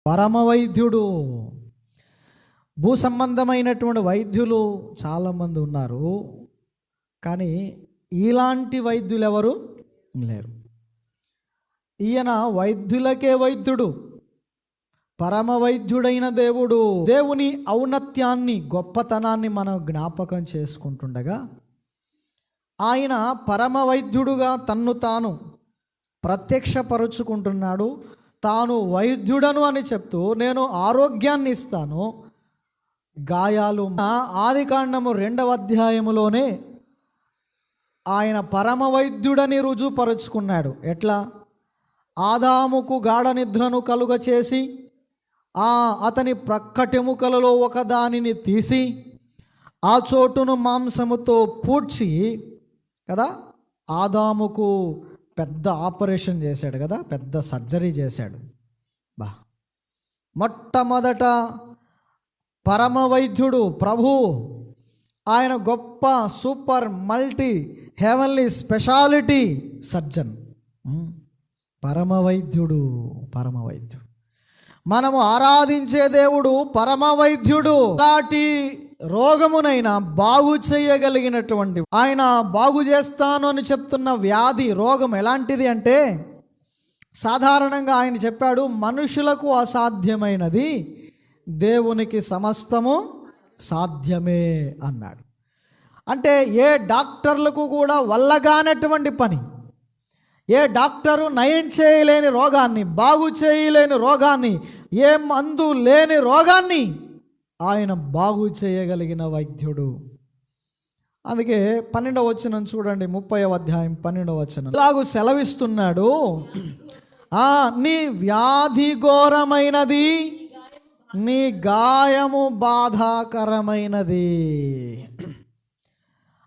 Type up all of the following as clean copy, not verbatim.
పరమ వైద్యుడు. భూ సంబంధమైనటువంటి వైద్యులు చాలామంది ఉన్నారు, కానీ ఇలాంటి వైద్యులు ఎవరు లేరు. ఈయన వైద్యులకే వైద్యుడు, పరమ వైద్యుడైన దేవుడు. దేవుని ఔన్నత్యాన్ని, గొప్పతనాన్ని మనం జ్ఞాపకం చేసుకుంటుండగా ఆయన పరమ వైద్యుడుగా తన్ను తాను ప్రత్యక్షపరుచుకుంటున్నాడు. తాను వైద్యుడను అని చెప్తూ నేను ఆరోగ్యాన్ని ఇస్తాను. గాయాలు ఆదికాండము 2వ అధ్యాయములోనే ఆయన పరమ వైద్యుడని రుజువుపరుచుకున్నాడు. ఎట్లా? ఆదాముకు గాఢ నిద్రను కలుగచేసి అతని ప్రక్కటెముకలలో ఒకదానిని తీసి ఆ చోటును మాంసముతో పూడ్చి కదా, ఆదాముకు పెద్ద ఆపరేషన్ చేశాడు కదా, పెద్ద సర్జరీ చేశాడు. మొట్టమొదట పరమ వైద్యుడు ప్రభు, ఆయన గొప్ప super multi heavenly speciality surgeon, పరమ వైద్యుడు. పరమ వైద్యుడు మనము ఆరాధించే దేవుడు పరమ వైద్యుడు. అలాంటి రోగమునైనా బాగు చేయగలిగినటువంటి ఆయన, బాగు చేస్తాను అని చెప్తున్న వ్యాధి, రోగం ఎలాంటిది అంటే, సాధారణంగా ఆయన చెప్పాడు, మనుషులకు అసాధ్యమైనది దేవునికి సమస్తము సాధ్యమే అన్నాడు. అంటే ఏ డాక్టర్లకు కూడా వల్లగానటువంటి పని, ఏ డాక్టరు నయం చేయలేని రోగాన్ని, బాగు చేయలేని రోగాన్ని, ఏ మందు లేని రోగాన్ని ఆయన బాగు చేయగలిగిన వైద్యుడు. అందుకే 12వ వచనం చూడండి, 30వ అధ్యాయం 12వ వచనం ఇలాగూ సెలవిస్తున్నాడు, నీ వ్యాధి ఘోరమైనది, నీ గాయము బాధాకరమైనది.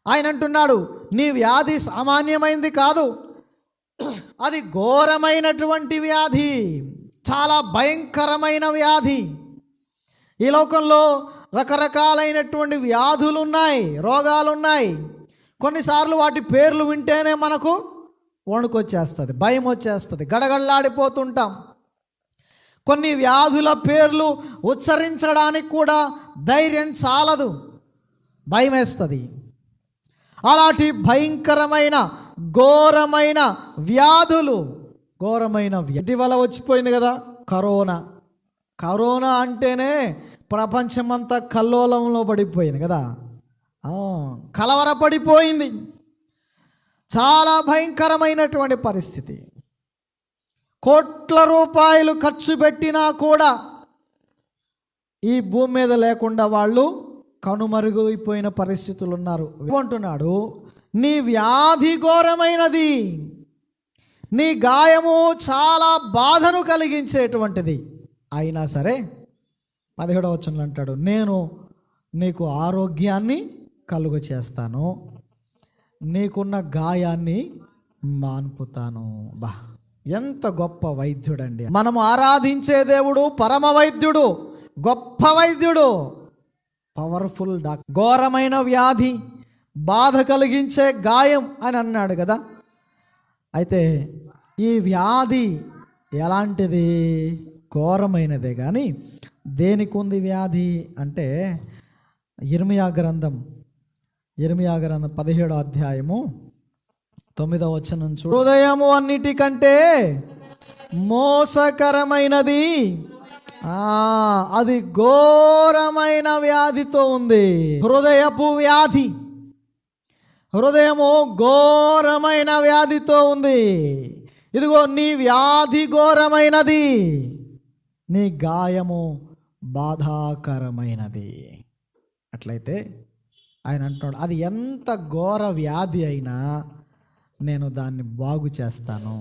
ఆయన అంటున్నాడు, నీ వ్యాధి సామాన్యమైనది కాదు, అది ఘోరమైనటువంటి వ్యాధి, చాలా భయంకరమైన వ్యాధి. ఈ లోకంలో రకరకాలైనటువంటి వ్యాధులు ఉన్నాయి, రోగాలు ఉన్నాయి. కొన్నిసార్లు వాటి పేర్లు వింటేనే మనకు వణుకొచ్చేస్తుంది, భయం వచ్చేస్తుంది, గడగడలాడిపోతుంటాం. కొన్ని వ్యాధుల పేర్లు ఉచ్చరించడానికి కూడా ధైర్యం చాలదు, భయం వేస్తుంది. అలాంటి భయంకరమైన ఘోరమైన వ్యాధులు, ఘోరమైన ఇటీవల వచ్చిపోయింది కదా కరోనా. కరోనా అంటేనే ప్రపంచమంతా కల్లోలంలో పడిపోయింది కదా, కలవరపడిపోయింది. చాలా భయంకరమైనటువంటి పరిస్థితి. కోట్ల రూపాయలు ఖర్చు పెట్టినా కూడా ఈ భూమి మీద లేకుండా వాళ్ళు కనుమరుగైపోయిన పరిస్థితులు ఉన్నారు. అంటున్నాడు, నీ వ్యాధి ఘోరమైనది, నీ గాయము చాలా బాధను కలిగించేటువంటిది. అయినా సరే 17వ వచనంలో అంటాడు, నేను నీకు ఆరోగ్యాన్ని కలుగ చేస్తాను, నీకున్న గాయాన్ని మాన్పుతాను. ఎంత గొప్ప వైద్యుడండి మనము ఆరాధించే దేవుడు. పరమ వైద్యుడు, గొప్ప వైద్యుడు, పవర్ఫుల్ డాక్టర్. ఘోరమైన వ్యాధి, బాధ కలిగించే గాయం అని అన్నాడు కదా. అయితే ఈ వ్యాధి ఎలాంటిది? ఘోరమైనదే. కానీ దేనికి ఉంది వ్యాధి అంటే, ఇర్మియా గ్రంథం 17వ అధ్యాయము 9వ వచనం చూడు. హృదయము అన్నిటికంటే మోసకరమైనది, అది ఘోరమైన వ్యాధితో ఉంది. హృదయపు వ్యాధి, హృదయము ఘోరమైన వ్యాధితో ఉంది. ఇదిగో నీ వ్యాధి ఘోరమైనది, నీ గాయము బాధాకరమైనది. అట్లయితే ఆయన అంటున్నాడు, అది ఎంత ఘోర వ్యాధి అయినా నేను దాన్ని బాగు చేస్తాను,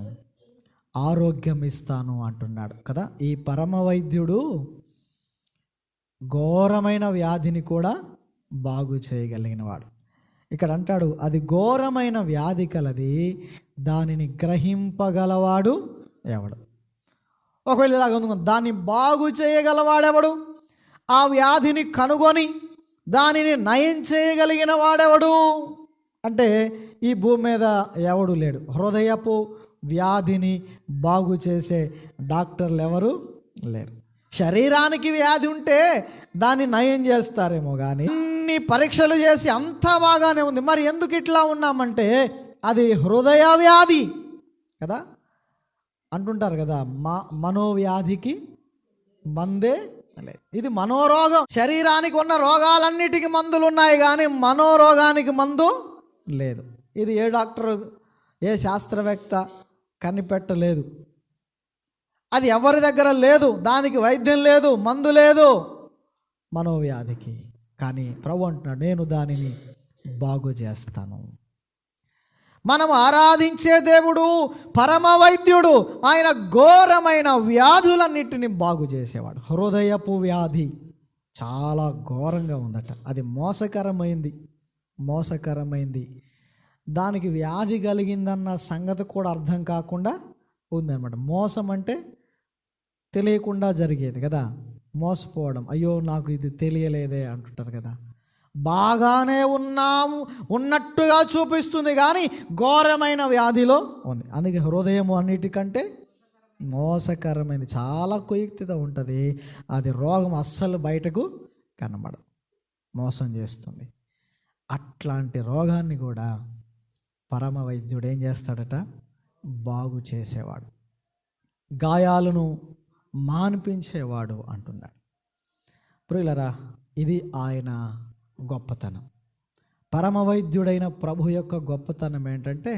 ఆరోగ్యం ఇస్తాను అంటున్నాడు కదా. ఈ పరమ వైద్యుడు ఘోరమైన వ్యాధిని కూడా బాగు చేయగలిగిన వాడు. ఇక్కడ అంటాడు, అది ఘోరమైన వ్యాధి కలది, దానిని గ్రహింపగలవాడు ఎవడు? ఒకవేళ ఇలాగ ఉంది, దాన్ని బాగు చేయగలవాడెవడు? ఆ వ్యాధిని కనుగొని దానిని నయం చేయగలిగిన వాడెవడు అంటే ఈ భూమి మీద ఎవడు లేడు. హృదయపు వ్యాధిని బాగు చేసే డాక్టర్లు ఎవరు లేరు. శరీరానికి వ్యాధి ఉంటే దాన్ని నయం చేస్తారేమో కానీ అన్ని పరీక్షలు చేసి అంతా బాగానే ఉంది, మరి ఎందుకు ఇట్లా ఉన్నామంటే అది హృదయ వ్యాధి కదా అంటుంటారు కదా. మనోవ్యాధికి మందే లేదు, ఇది మనోరోగం. శరీరానికి ఉన్న రోగాలన్నిటికీ మందులు ఉన్నాయి కానీ మనోరోగానికి మందు లేదు. ఇది ఏ డాక్టర్, ఏ శాస్త్రవేత్త కనిపెట్టలేదు. అది ఎవరి దగ్గర లేదు, దానికి వైద్యం లేదు, మందు లేదు మనోవ్యాధికి. కానీ ప్రభు అంటున్నాడు, నేను దానిని బాగు చేస్తాను. మనం ఆరాధించే దేవుడు పరమ వైద్యుడు. ఆయన ఘోరమైన వ్యాధులన్నిటిని బాగు చేసేవాడు. హృదయపు వ్యాధి చాలా ఘోరంగా ఉందట, అది మోసకరమైంది. దానికి వ్యాధి కలిగిందన్న సంగతి కూడా అర్థం కాకుండా ఉందన్నమాట. మోసం అంటే తెలియకుండా జరిగేది కదా, మోసపోవడం. అయ్యో నాకు ఇది తెలియలేదే అంటుంటారు కదా. బాగానే ఉన్నట్టుగా చూపిస్తుంది కానీ ఘోరమైన వ్యాధిలో ఉంది. అందుకే హృదయం అన్నిటికంటే మోసకరమైనది, చాలా కుయుక్తిగా ఉంటుంది. అది రోగం అస్సలు బయటకు కనబడదు, మోసం చేస్తుంది. అట్లాంటి రోగాన్ని కూడా పరమ వైద్యుడు ఏం చేస్తాడట, బాగు చేసేవాడు, గాయాలను మాన్పించేవాడు అంటున్నాడు. ప్రియులరా, ఇది ఆయన గొప్పతనం. పరమ వైద్యుడైన ప్రభు యొక్క గొప్పతనం ఏంటంటే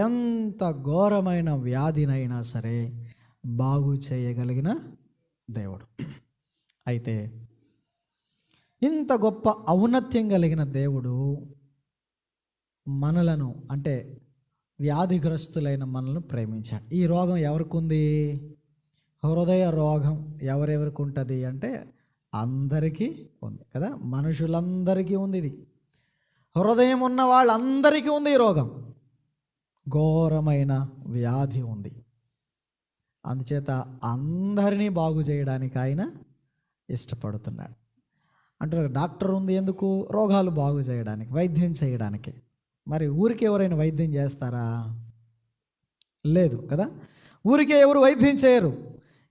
ఎంత ఘోరమైన వ్యాధినైనా సరే బాగు చేయగలిగిన దేవుడు. అయితే ఇంత గొప్ప ఔన్నత్యం కలిగిన దేవుడు మనలను, అంటే వ్యాధిగ్రస్తులైన మనల్ని ప్రేమించాడు. ఈ రోగం ఎవరికి ఉంది? హృదయ రోగం ఎవరెవరికి ఉంటుంది అంటే అందరికీ ఉంది కదా, మనుషులందరికీ ఉంది. ఇది హృదయం ఉన్న వాళ్ళందరికీ ఉంది ఈ రోగం. ఘోరమైన వ్యాధి ఉంది. అందుచేత అందరినీ బాగు చేయడానికి ఆయన ఇష్టపడుతున్నాడు. అంటే డాక్టర్ ఉంది ఎందుకు? రోగాలు బాగు చేయడానికి, వైద్యం చేయడానికి. మరి ఊరికి ఎవరైనా వైద్యం చేస్తారా? లేదు కదా, ఊరికే ఎవరు వైద్యం చేయరు.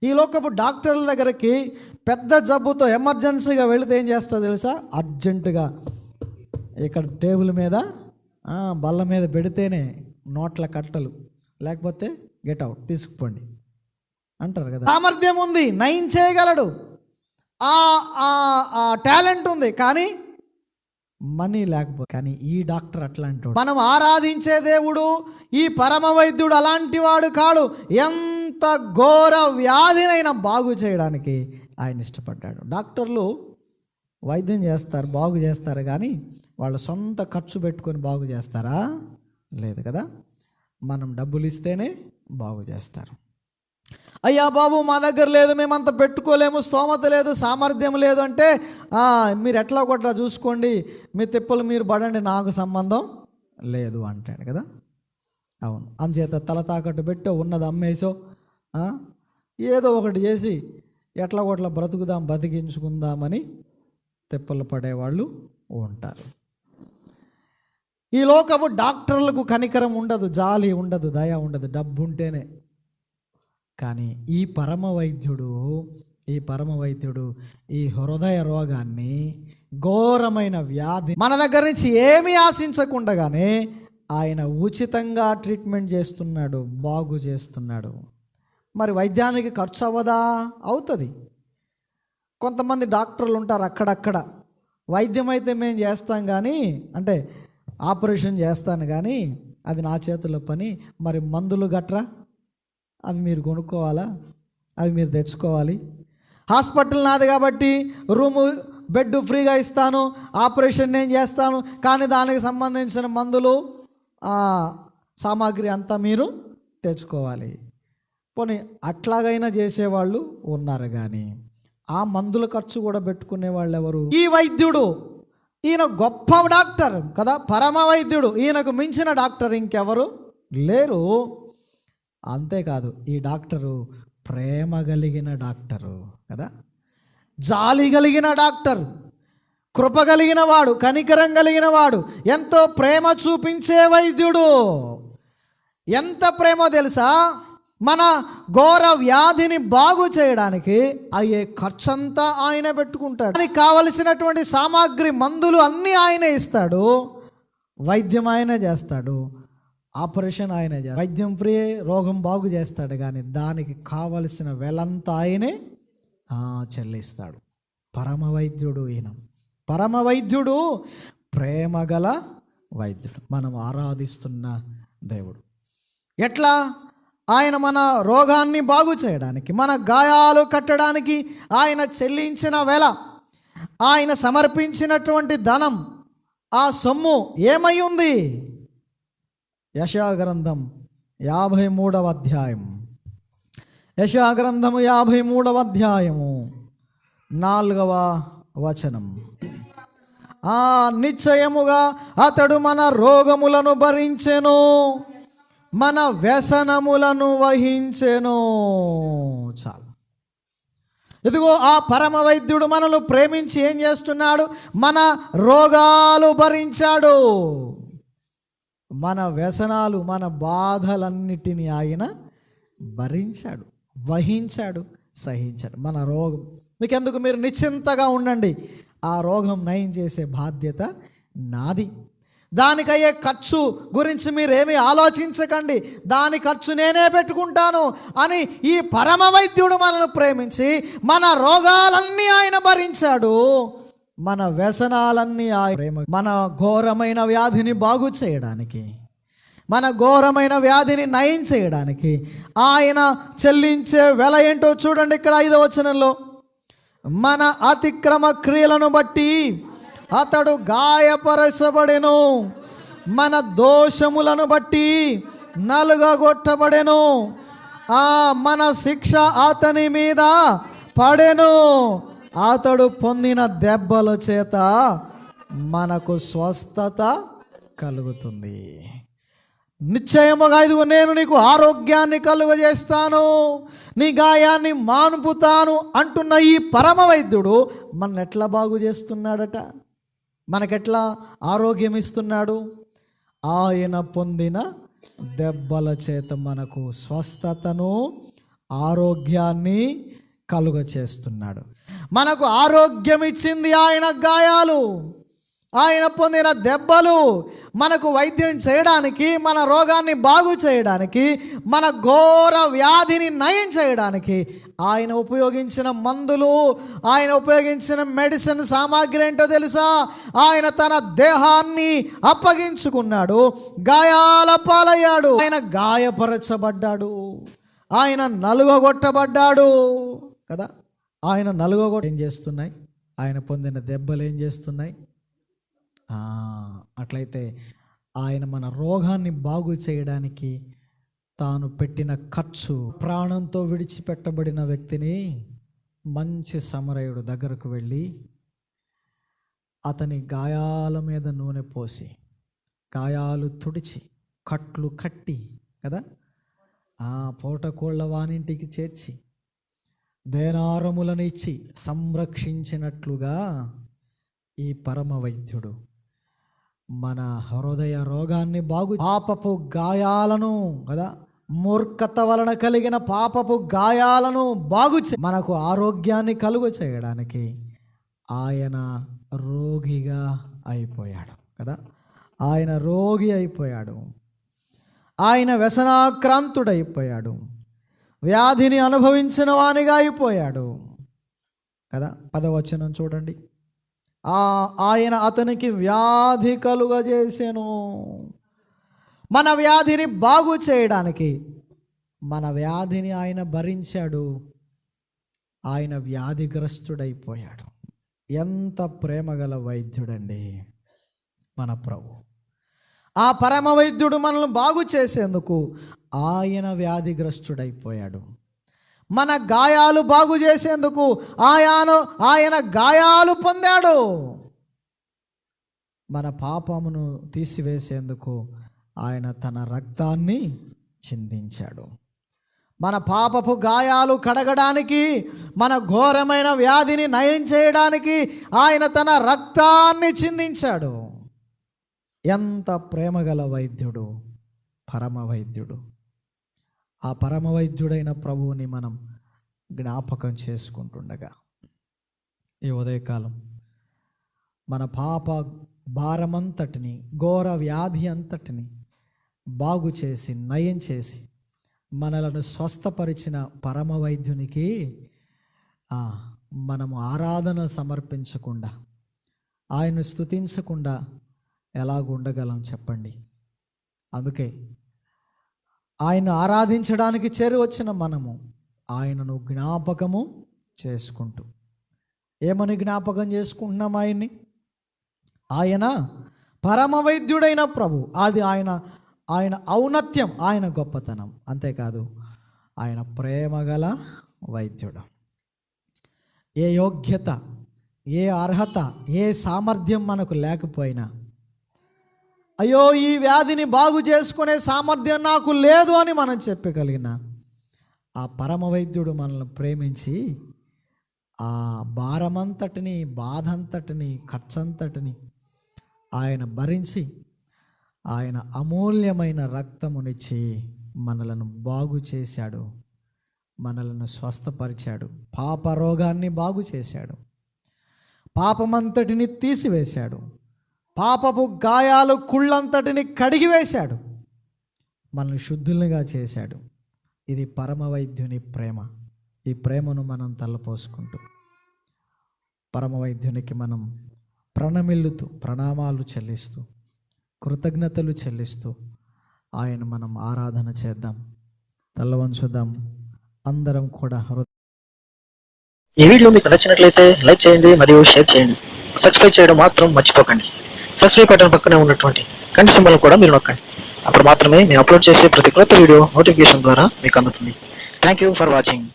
ఈ లోకపు డాక్టర్ల దగ్గరికి పెద్ద జబ్బుతో ఎమర్జెన్సీగా వెళితే ఏం చేస్తుందో తెలుసా? అర్జెంటుగా ఇక్కడ టేబుల్ మీద బల్ల మీద పెడితేనే నోట్ల కట్టలు, లేకపోతే గెట్ అవుట్, తీసుకుపోండి అంటారు కదా. సామర్థ్యం ఉంది, నయం చేయగలడు, ఆ టాలెంట్ ఉంది, కానీ మనీ లేకపోతే. కానీ ఈ డాక్టర్ అట్లాంటి వాడు. మనం ఆరాధించే దేవుడు ఈ పరమ వైద్యుడు అలాంటి వాడు కాడు. ఎంత ఘోర వ్యాధినైనా బాగు చేయడానికి ఆయన ఇష్టపడ్డాడు. డాక్టర్లు వైద్యం చేస్తారు, బాగు చేస్తారు, కానీ వాళ్ళ సొంత ఖర్చు పెట్టుకొని బాగు చేస్తారా? లేదు కదా. మనం డబ్బులు ఇస్తేనే బాగు చేస్తారు. అయ్యా బాబు మా దగ్గర లేదు, మేమంత పెట్టుకోలేము, స్తోమత లేదు, సామర్థ్యం లేదు అంటే మీరు ఎట్లా కొట్లా చూసుకోండి, మీ తిప్పలు మీరు పడండి, నాకు సంబంధం లేదు అంటాడు కదా. అవును, అందుచేత తల తాకట్టు పెట్టో ఉన్నది అమ్మేసో ఏదో ఒకటి చేసి ఎట్లా కొట్లా బతికించుకుందామని తిప్పలు పడేవాళ్ళు ఉంటారు. ఈ లోకపు డాక్టర్లకు కనికరం ఉండదు, జాలి ఉండదు, దయ ఉండదు, డబ్బు ఉంటేనే. కానీ ఈ పరమ వైద్యుడు ఈ హృదయ రోగాన్ని, ఘోరమైన వ్యాధి మన దగ్గర నుంచి ఏమీ ఆశించకుండానే ఆయన ఉచితంగా ట్రీట్మెంట్ చేస్తున్నాడు, బాగు చేస్తున్నాడు. మరి వైద్యానికి ఖర్చు అవ్వదా? అవుతుంది. కొంతమంది డాక్టర్లు ఉంటారు అక్కడక్కడ, వైద్యం అయితే మేము చేస్తాం కానీ, అంటే ఆపరేషన్ చేస్తాను కానీ అది నా చేతుల్లో పని, మరి మందులు గట్రా అవి మీరు కొనుక్కోవాలా, అవి మీరు తెచ్చుకోవాలి. హాస్పిటల్ నాది కాబట్టి రూము బెడ్ ఫ్రీగా ఇస్తాను, ఆపరేషన్ నేను చేస్తాను, కానీ దానికి సంబంధించిన మందులు సామాగ్రి అంతా మీరు తెచ్చుకోవాలి. పోనీ అట్లాగైనా చేసేవాళ్ళు ఉన్నారు, కానీ ఆ మందుల ఖర్చు కూడా పెట్టుకునే వాళ్ళు ఎవరు? ఈ వైద్యుడు. ఈయన గొప్ప డాక్టర్ కదా, పరమ వైద్యుడు. ఈయనకు మించిన డాక్టర్ ఇంకెవరు లేరు. అంతేకాదు, ఈ డాక్టరు ప్రేమ కలిగిన డాక్టరు కదా, జాలి కలిగిన డాక్టర్, కృప కలిగిన వాడు, కనికరం కలిగిన వాడు, ఎంతో ప్రేమ చూపించే వైద్యుడు. ఎంత ప్రేమో తెలుసా? మన ఘోర వ్యాధిని బాగు చేయడానికి అయ్యే ఖర్చంతా ఆయన పెట్టుకుంటాడు. దానికి కావలసినటువంటి సామాగ్రి, మందులు అన్నీ ఆయనే ఇస్తాడు. వైద్యం ఆయనే చేస్తాడు, ఆపరేషన్ ఆయనే చేస్తాడు. వైద్యం ఫ్రీ, రోగం బాగు చేస్తాడు, కానీ దానికి కావలసిన వెలంతా ఆయనే చెల్లిస్తాడు. పరమ వైద్యుడు ఈయన. పరమ వైద్యుడు, ప్రేమగల వైద్యుడు, మనం ఆరాధిస్తున్న దేవుడు. ఎట్లా? ఆయన మన రోగాన్ని బాగు చేయడానికి, మన గాయాలు కట్టడానికి ఆయన చెల్లించిన వెల, ఆయన సమర్పించినటువంటి ధనం, ఆ సొమ్ము ఏమై ఉంది? యెషయా గ్రంథం 53వ అధ్యాయం, యెషయా గ్రంథము 53వ అధ్యాయము 4వ వచనం. నిశ్చయముగా అతడు మన రోగములను భరించెను, మన వ్యసనములను వహించెను. చాలు. ఇదిగో ఆ పరమ వైద్యుడు మనల్ని ప్రేమించి ఏం చేస్తున్నాడు? మన రోగాలు భరించాడు, మన వ్యసనాలు, మన బాధలన్నిటినీ ఆయన భరించాడు, వహించాడు, సహించాడు. మన రోగం మీకెందుకు, మీరు నిశ్చింతగా ఉండండి, ఆ రోగం నయం చేసే బాధ్యత నాది. దానికయ్యే ఖర్చు గురించి మీరేమీ ఆలోచించకండి, దాని ఖర్చు నేనే పెట్టుకుంటాను అని ఈ పరమ వైద్యుడు మనల్ని ప్రేమించి మన రోగాలన్నీ ఆయన భరించాడు, మన వ్యసనాలన్నీ ఆయన, మన ఘోరమైన వ్యాధిని బాగు చేయడానికి, మన ఘోరమైన వ్యాధిని నయం చేయడానికి ఆయన చెల్లించే వెల ఏంటో చూడండి. ఇక్కడ 5వ వచనంలో, మన అతిక్రమ క్రియలను బట్టి అతడు గాయపరచబడెను, మన దోషములను బట్టి నలుగగొట్టబడెను, మన శిక్ష అతని మీద పడెను, అతడు పొందిన దెబ్బల చేత మనకు స్వస్థత కలుగుతుంది. నిశ్చయముగా ఇదిగో నేను నీకు ఆరోగ్యాన్ని కలుగజేస్తాను, నీ గాయాన్ని మానుపుతాను అంటున్న ఈ పరమ వైద్యుడు మన ఎట్లా బాగు చేస్తున్నాడట? మనకెట్లా ఆరోగ్యం ఇస్తున్నాడు? ఆయన పొందిన దెబ్బల చేత మనకు స్వస్థతను, ఆరోగ్యాన్ని కలుగచేస్తున్నాడు. మనకు ఆరోగ్యం ఇచ్చింది ఆయన గాయాలు, ఆయన పొందిన దెబ్బలు. మనకు వైద్యం చేయడానికి, మన రోగాన్ని బాగు చేయడానికి, మన ఘోర వ్యాధిని నయం చేయడానికి ఆయన ఉపయోగించిన మందులు, ఆయన ఉపయోగించిన మెడిసిన్ సామాగ్రి ఏంటో తెలుసా? ఆయన తన దేహాన్ని అప్పగించుకున్నాడు, గాయాల పాలయ్యాడు, ఆయన గాయపరచబడ్డాడు, ఆయన నలుగగొట్టబడ్డాడు కదా. ఆయన నలుగగొట్ట ఏం చేస్తున్నాయి? ఆయన పొందిన దెబ్బలు ఏం చేస్తున్నాయి? అట్లయితే ఆయన మన రోగాన్ని బాగు చేయడానికి తాను పెట్టిన ఖర్చు, ప్రాణంతో విడిచిపెట్టబడిన వ్యక్తిని మంచి సమరయుడు దగ్గరకు వెళ్ళి అతని గాయాల మీద నూనె పోసి, గాయాలు తుడిచి, కట్లు కట్టి కదా, పూటకోళ్ళ వానింటికి చేర్చి దేనారములను ఇచ్చి సంరక్షించినట్లుగా ఈ పరమ వైద్యుడు మన హృదయ రోగాన్ని బాగు, పాపపు గాయాలను కదా, మూర్ఖత వలన కలిగిన పాపపు గాయాలను బాగు మనకు ఆరోగ్యాన్ని కలుగు చేయడానికి ఆయన రోగిగా అయిపోయాడు కదా. ఆయన రోగి అయిపోయాడు, ఆయన వ్యసనాక్రాంతుడైపోయాడు, వ్యాధిని అనుభవించిన వానిగా అయిపోయాడు కదా. 10వ వచనం చూడండి, ఆయన అతనికి వ్యాధి కలుగజేసెను. మన వ్యాధిని బాగు చేయడానికి మన వ్యాధిని ఆయన భరించాడు, ఆయన వ్యాధిగ్రస్తుడైపోయాడు. ఎంత ప్రేమగల వైద్యుడండి మన ప్రభు. ఆ పరమ వైద్యుడు మనల్ని బాగు చేసేందుకు ఆయన వ్యాధిగ్రస్తుడైపోయాడు. మన గాయాలు బాగు చేసేందుకు ఆయన గాయాలు పొందాడు. మన పాపమును తీసివేసేందుకు ఆయన తన రక్తాన్ని చిందించాడు. మన పాపపు గాయాలు కడగడానికి, మన ఘోరమైన వ్యాధిని నయం చేయడానికి ఆయన తన రక్తాన్ని చిందించాడు. ఎంత ప్రేమగల వైద్యుడు పరమ వైద్యుడు. ఆ పరమవైద్యుడైన ప్రభువుని మనం జ్ఞాపకం చేసుకుంటుండగా ఈ ఉదయకాలం మన పాప భారమంతటిని, ఘోర వ్యాధి అంతటిని బాగు చేసి నయం చేసి మనలను స్వస్థపరిచిన పరమవైద్యునికి మనము ఆరాధన సమర్పించకుండా, ఆయన్ను స్తుతించకుండా ఎలాగుండగలం చెప్పండి. అందుకే ఆయన ఆరాధించడానికి చేరువచ్చిన మనము ఆయనను జ్ఞాపకము చేసుకుంటూ, ఏమని జ్ఞాపకం చేసుకుంటున్నాం ఆయన్ని? ఆయన పరమవైద్యుడైన ప్రభు. అది ఆయన ఔన్నత్యం, ఆయన గొప్పతనం. అంతేకాదు ఆయన ప్రేమగల వైద్యుడు. ఏ యోగ్యత, ఏ అర్హత, ఏ సామర్థ్యం మనకు లేకపోయినా, అయ్యో ఈ వ్యాధిని బాగు చేసుకునే సామర్థ్యం నాకు లేదు అని మనం చెప్పగలిగిన ఆ పరమవైద్యుడు మనల్ని ప్రేమించి ఆ భారమంతటిని, బాధంతటిని, ఖర్చంతటిని ఆయన భరించి ఆయన అమూల్యమైన రక్తమునిచ్చి మనలను బాగు చేశాడు, మనలను స్వస్థపరిచాడు, పాప రోగాన్ని బాగు చేశాడు, పాపమంతటిని తీసివేశాడు, పాపపు గాయాలు కుళ్ళంతటిని కడిగివేశాడు, మనల్ని శుద్ధులుగా చేశాడు. ఇది పరమవైద్యుని ప్రేమ. ఈ ప్రేమను మనం తలపోసుకుంటూ పరమవైద్యునికి మనం ప్రణమిల్లుతూ, ప్రణామాలు చెల్లిస్తూ, కృతజ్ఞతలు చెల్లిస్తూ ఆయన మనం ఆరాధన చేద్దాం. తల్లవంచుదాం అందరం కూడా. ఈ వీడియో మీకు నచ్చినట్లయితే లైక్ చేయండి మరియు షేర్ చేయండి. సబ్స్క్రైబ్ చేయడం మాత్రం మర్చిపోకండి. సబ్స్క్రైబ్ బటన్ పక్కనే ఉన్నటువంటి గంట సింబల్ కూడా మీరు నొక్కండి. అప్పుడు మాత్రమే మేము అప్లోడ్ చేసే ప్రతి కొత్త వీడియో నోటిఫికేషన్ ద్వారా మీకు అందుతుంది. Thank you for watching.